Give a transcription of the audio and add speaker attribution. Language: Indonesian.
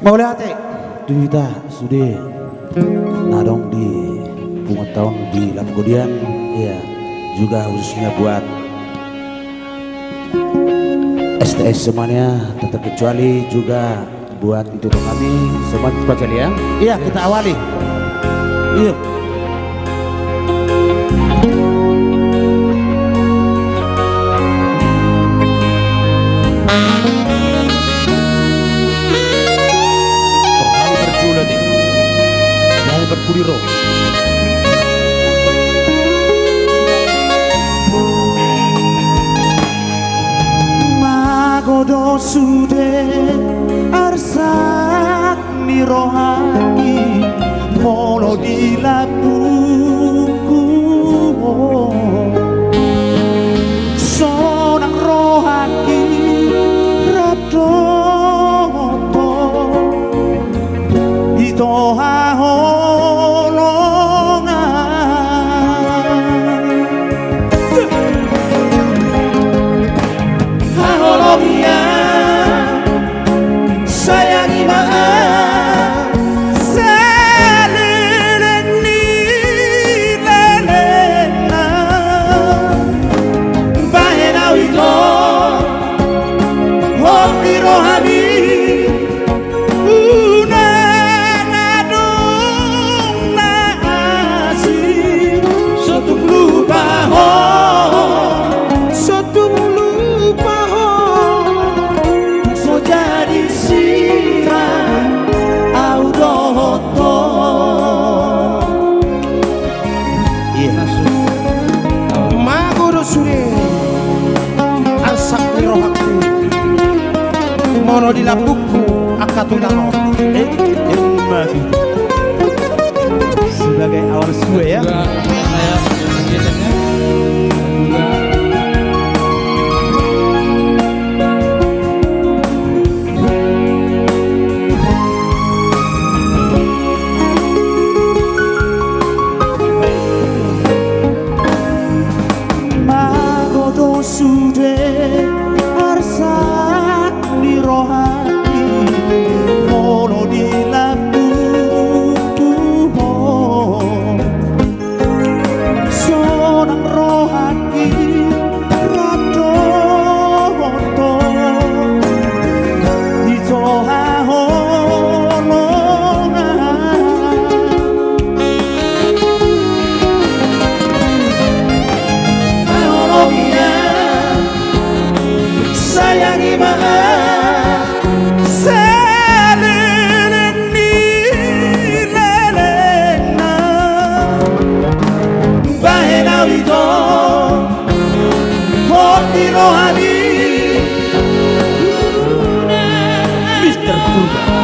Speaker 1: Mau lihat kita sudah nadong di bunga tahun di Lapgodian ya, juga khususnya buat STS semuanya, tak terkecuali juga buat itu kami semua cepat ya. Iya, kita awali. Iya. Berkuliro magodo sude arsak mirohani molo di labuku sonang rohaki radoto itohaho sayangi maaf seleleni lelena bahena wito hoki rohani unangadung nasi sotung lupa ho sotung lupa ho so jadi siram audoto maguro sure asak mirohaku mono di labuku akatulao magi sebagai awal suwe ya.
Speaker 2: Saya kegiatannya juga
Speaker 1: sude arsak di rohani mono di labuku sonang rohani radoto itoha holongan sayangi maaf seleleni lelena bahena wito hoti rohani Mr. Purba.